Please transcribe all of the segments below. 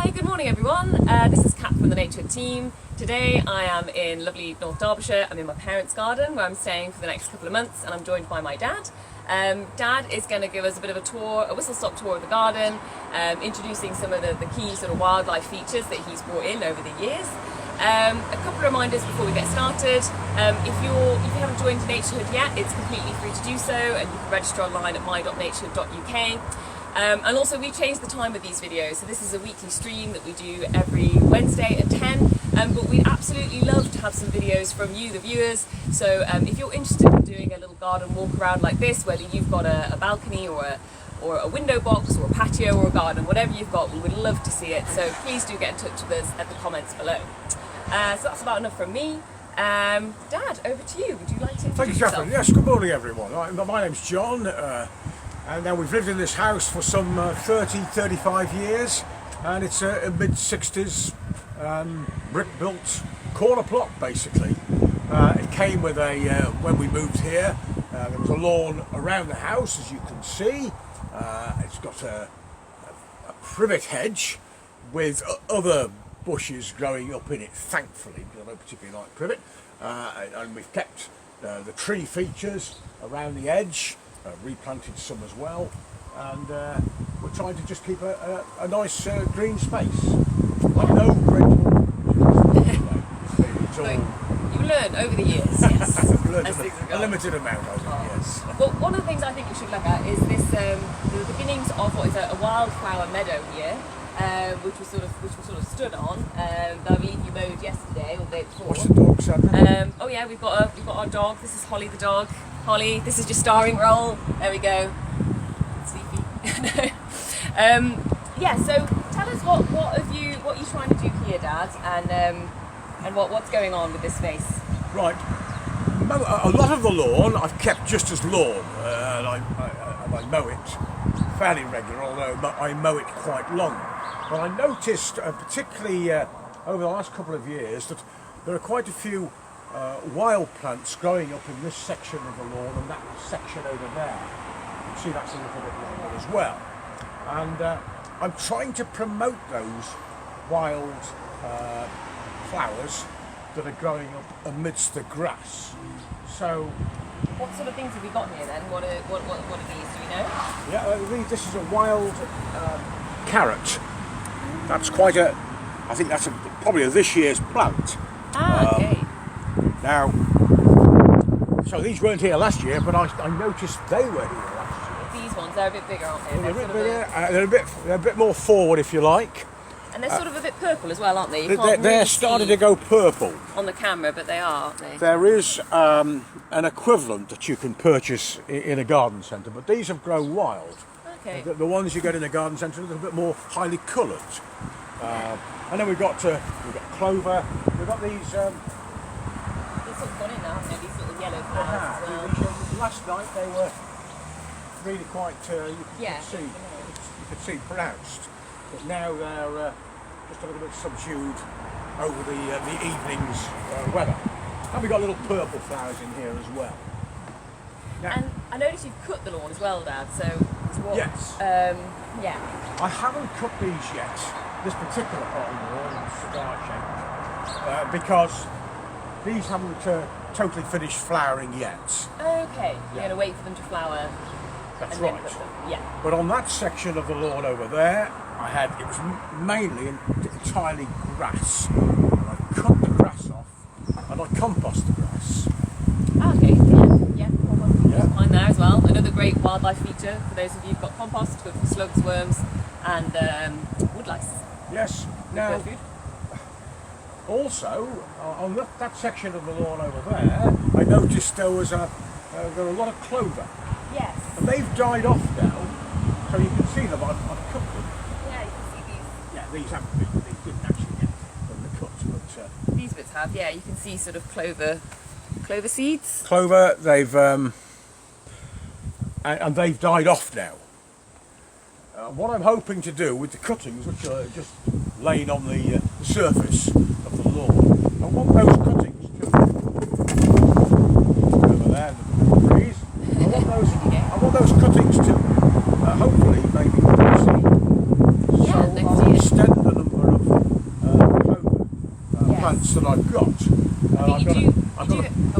Hi, good morning everyone. This is Kat from the Naturehood team. Today I am in lovely North Derbyshire. I'm in my parents' garden where I'm staying for the next couple of months, and I'm joined by my dad. Dad is going to give us a bit of a tour, a whistle-stop tour of the garden, introducing some of the key sort of wildlife features that he's brought in over the years. A couple of reminders before we get started. If you haven't joined Naturehood yet, it's completely free to do so, and you can register online at my.naturehood.uk. And also we changed the time of these videos, so this is a weekly stream that we do every Wednesday at 10, but we'd absolutely love to have some videos from you, the viewers. So if you're interested in doing a little garden walk around like this, whether you've got a balcony or a window box or a patio or a garden, whatever you've got, we would love to see it. So please do get in touch with us at the comments below. So that's about enough from me. Dad, over to you. Would you like to introduce Thank you, yourself? Catherine. Yes, good morning everyone. My name's John, and now we've lived in this house for some 35 years, and it's a mid-60s brick-built corner plot basically. It came with when we moved here, there was a lawn around the house, as you can see. It's got a privet hedge with other bushes growing up in it, thankfully, because I don't particularly like privet, and we've kept the tree features around the edge, replanted some as well, and we're trying to just keep a nice green space. I know it's all You learn over the years, yes. I've learned As things a go. limited amount of it, yes. Well, one of the things I think we should look at is this the beginnings of what is a wildflower meadow here, which we sort of stood on. That I believe you mowed yesterday or the day before. Watch the dog, Sandra. Oh yeah, we've got our dog. This is Holly the dog. Holly, this is your starring role. There we go. Sleepy. Yeah. So tell us what you're trying to do here, Dad, and what's going on with this space. Right, a lot of the lawn I've kept just as lawn, and I mow it fairly regular, although I mow it quite long. But I noticed, particularly over the last couple of years, that there are quite a few wild plants growing up in this section of the lawn and that section over there. You can see that's a little bit longer as well. And I'm trying to promote those wild flowers that are growing up amidst the grass. So, What sort of things have we got here then? What are these? Do you know? yeah, this is a wild carrot. That's I think that's probably this year's plant. Ah, okay. Now, so these weren't here last year, but I noticed they were here last year. These ones, they're a bit bigger, aren't they? They're a bit sort of bigger, they're a bit more forward, if you like. and they're sort of a bit purple as well, aren't they? You can't They're really starting see to go purple. on the camera, but they are, aren't they? There is an equivalent that you can purchase in a garden centre, but these have grown wild. Okay. The ones you get in a garden centre are a little bit more highly coloured. And then we've got clover. We've got these. They've sort of gone in now, haven't they? These little yellow flowers as well. Last night they were really quite. Yeah. You could see pronounced, but now they're just a little bit subdued over the evening's weather. And we've got little purple flowers in here as well. Now, And I noticed you've cut the lawn as well, Dad. So what? Yes. Yeah. I haven't cut these yet, this particular part of the lawn, cigar shape, because these haven't totally finished flowering yet. Okay. You're gonna wait for them to flower. That's and then right. put them. Yeah. But on that section of the lawn over there, it was mainly entirely grass. And I cut the grass off and I compost the grass. Ah, okay. Yeah. Yeah. Behind there as well. Another great wildlife feature for those of you who've got compost, good for slugs, worms, and woodlice. Yes. Good Now, food. also, on that section of the lawn over there, I noticed there were a lot of clover. Yes. And they've died off now, so you can see them. I've cut them. Yeah, you can see these. Yeah, these haven't been, they didn't actually get from the cut, but These bits have. Yeah, you can see sort of clover seeds. clover, they've and they've died off now. What I'm hoping to do with the cuttings, which are just laying on the surface of the lawn, I want those cuttings to over there, the trees. I want those cuttings to hopefully maybe seed. Yeah, so next I'll year. extend the number plants that I've got. Oh,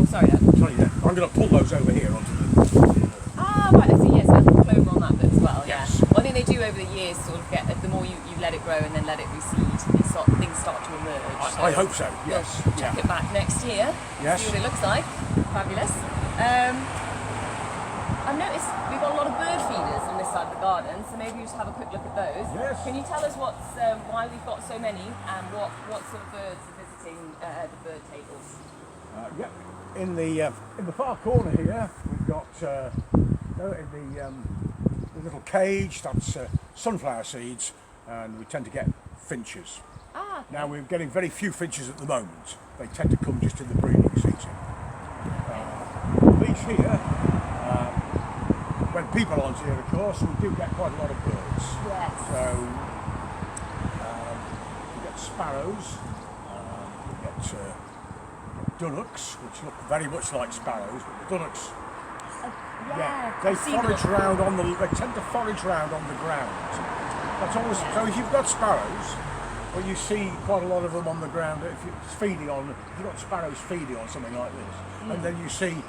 sorry, Dad. Sorry, yeah. I'm going to pull those over here onto the... Ah, right, I see, yes, I put clover on that bit as well, yeah. Yes. Well, I think they do over the years sort of get, the more you let it grow and then let it reseed, things start to emerge. I hope so, yes. We'll check it back next year, Yes. see what it looks like. Fabulous. I've noticed we've got a lot of bird feeders on this side of the garden, so maybe we just have a quick look at those. Yes. Can you tell us why we've got so many and what sort of birds are visiting the bird tables? Yeah. In the far corner here, we've got in the little cage, that's sunflower seeds, and we tend to get finches. Ah. Okay. Now we're getting very few finches at the moment. They tend to come just in the breeding season. These here, when people aren't here, of course, we do get quite a lot of birds. Yes. So we get sparrows, we get dunnocks, which look very much like sparrows, but the dunnocks, they forage around they tend to forage around on the ground. That's always, so if you've got sparrows, well, you see quite a lot of them on the ground. If you've got sparrows feeding on something like this, and then you see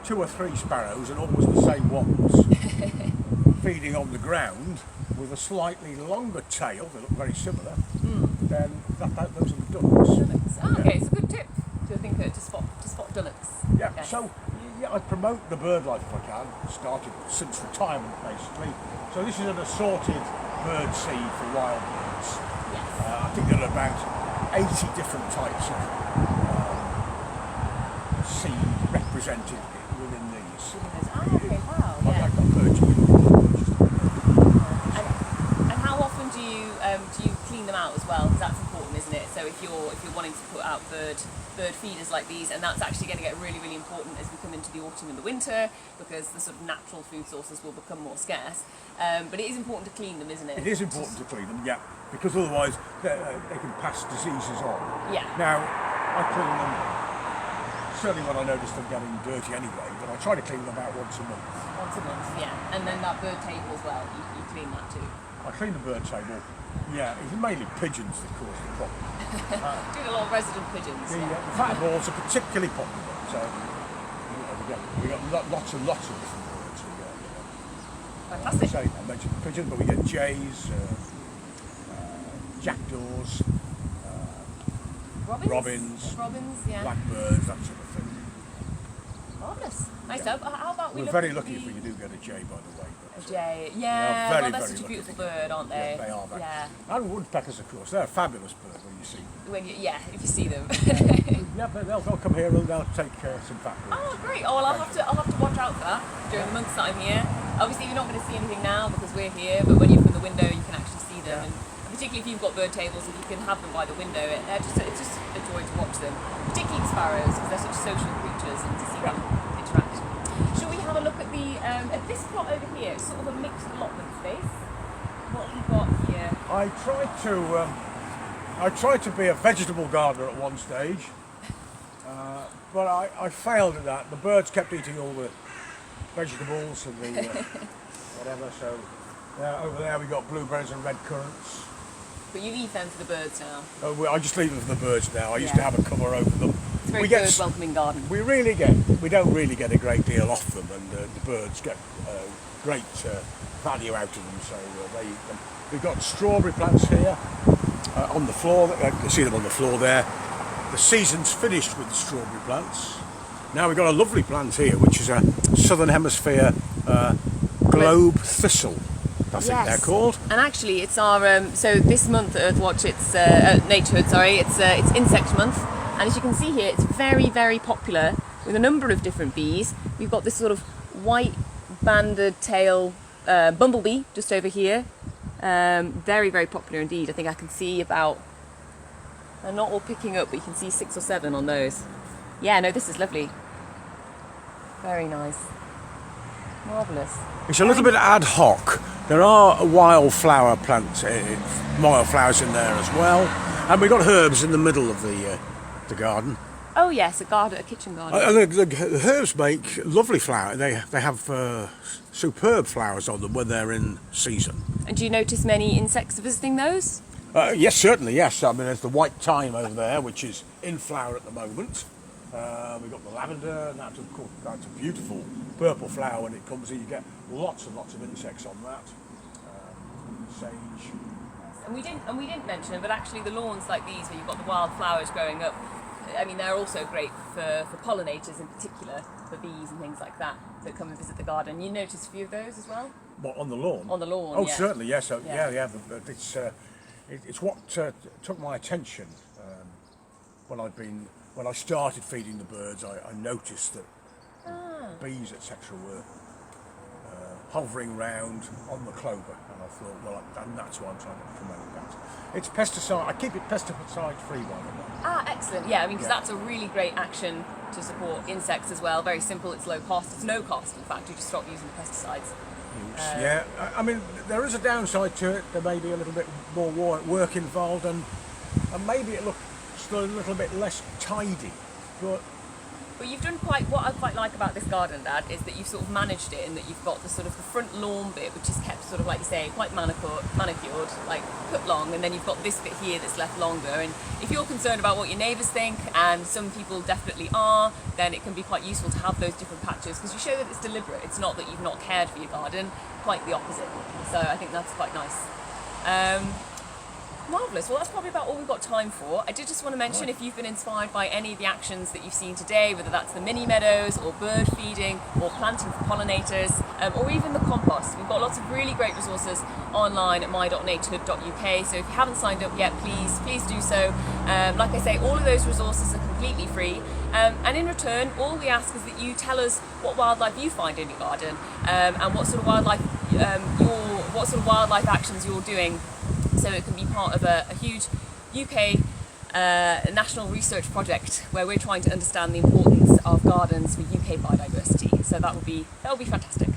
2 or 3 sparrows, and always the same ones, feeding on the ground with a slightly longer tail. They look very similar. Then those are the dunnocks. Oh, okay, it's a good tip to spot dunnocks. Yeah. Yes. So I promote the bird life if I can. Started since retirement basically. So this is an assorted bird seed for wild birds. Yes. I think there are about 80 different types of seed represented within these. Ah, okay, wow. Like Yeah. I've got birds. And how often do you clean them out as well? Because that's important, isn't it? So if you're wanting to put out bird feeders like these, and that's actually going to get really, really important as we come into the autumn and the winter, because the sort of natural food sources will become more scarce. But it is important to clean them, isn't it? It is important to clean them, yeah, because otherwise they can pass diseases on. Yeah. Now, I clean them, certainly when I notice them getting dirty anyway, but I try to clean them about once a month. Once a month, yeah. And then that bird table as well, you clean that too. I clean the bird table, yeah, it's mainly pigeons that cause the problem. Doing a lot of resident pigeons. The fat balls are particularly popular, so we got lots and lots of different birds. Fantastic. I mentioned the pigeon, but we get jays, jackdaws, robins, yeah. blackbirds, that sort of thing. Marvellous. Nice. Yeah. How about We're very lucky if we do get a jay, by the way. A jay, yeah. Well, that's such a beautiful bird, aren't they? Yeah, they are. Yeah. And woodpeckers, of course. They're a fabulous bird when you see them. If you see them. Yeah, they'll come here and they'll take some fat birds. Oh, great. Oh, well, I'll have to watch out for that during the months that I'm here. Obviously, you're not going to see anything now because we're here, but when you're from the window, you can actually see them. Yeah. And particularly if you've got bird tables, if you can have them by the window, it's just a joy to watch them. Particularly the sparrows, because they're such social creatures, and to see them interact. Shall we have a look at at this plot over here? It's sort of a mixed allotment space. What have you got here? I tried to be a vegetable gardener at one stage, but I failed at that. The birds kept eating all the vegetables and the whatever. So over there we got blueberries and red currants. But you leave them for the birds now. Oh, I just leave them for the birds now. I used to have a cover over them. It's a very bird-welcoming garden. We don't really get a great deal off them, and the birds get great value out of them. So we've got strawberry plants here on the floor. You can see them on the floor there. The season's finished with the strawberry plants. Now we've got a lovely plant here, which is a Southern Hemisphere globe thistle. I think they're called. And actually, it's our so this month at Earthwatch, it's Naturehood. Sorry, it's insect month, and as you can see here, it's very, very popular with a number of different bees. We've got this sort of white banded tail bumblebee just over here. Very, very popular indeed. I think I can see about. They're not all picking up, but you can see 6 or 7 on those. Yeah, no, this is lovely. Very nice. Marvellous. It's a little bit ad hoc. There are wildflower plants, wildflowers in there as well, and we've got herbs in the middle of the garden. Oh yes, a kitchen garden. The herbs make lovely flowers. They have superb flowers on them when they're in season. And do you notice many insects visiting those? Yes, certainly, yes. I mean, there's the white thyme over there, which is in flower at the moment. We've got the lavender, and that's a beautiful purple flower when it comes in. You get lots and lots of insects on that. Sage. And we didn't mention it, but actually the lawns like these, where you've got the wildflowers growing up, I mean, they're also great for pollinators in particular, for bees and things like that come and visit the garden. You notice a few of those as well? What, on the lawn? On the lawn, Oh, yeah. certainly, yes. Yeah. But it's what took my attention when I started feeding the birds. I noticed that bees, etc., were hovering round on the clover, and I thought, well, and that's why I'm trying to promote that. It's pesticide. I keep it pesticide free, by the way. Ah, excellent. Yeah, I mean, because that's a really great action to support insects as well. Very simple. It's low cost. It's no cost, in fact. You just stop using the pesticides. Yeah, I mean, there is a downside to it. There may be a little bit more work involved, and maybe it looks still a little bit less tidy, but you've done what I quite like about this garden, Dad, is that you've sort of managed it in that you've got the sort of the front lawn bit, which is kept sort of, like you say, quite manicured, like cut long, and then you've got this bit here that's left longer. And if you're concerned about what your neighbours think, and some people definitely are, then it can be quite useful to have those different patches, because you show that it's deliberate. It's not that you've not cared for your garden, quite the opposite. So I think that's quite nice. Marvellous. Well, that's probably about all we've got time for. I did just want to mention, if you've been inspired by any of the actions that you've seen today, whether that's the mini meadows or bird feeding or planting for pollinators, or even the compost, we've got lots of really great resources online at my.naturehood.uk. So if you haven't signed up yet, please do so. Like I say, all of those resources are completely free. And in return, all we ask is that you tell us what wildlife you find in your garden, and what sort of wildlife actions you're doing, so it can be part of a huge UK national research project where we're trying to understand the importance of gardens for UK biodiversity. So that would be fantastic.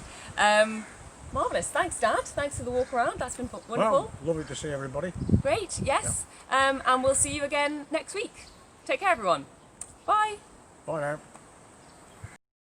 Marvellous. Thanks, Dad. Thanks for the walk around. That's been wonderful. Well, lovely to see everybody. Great. Yes. And we'll see you again next week. Take care, everyone. Bye. Bye now.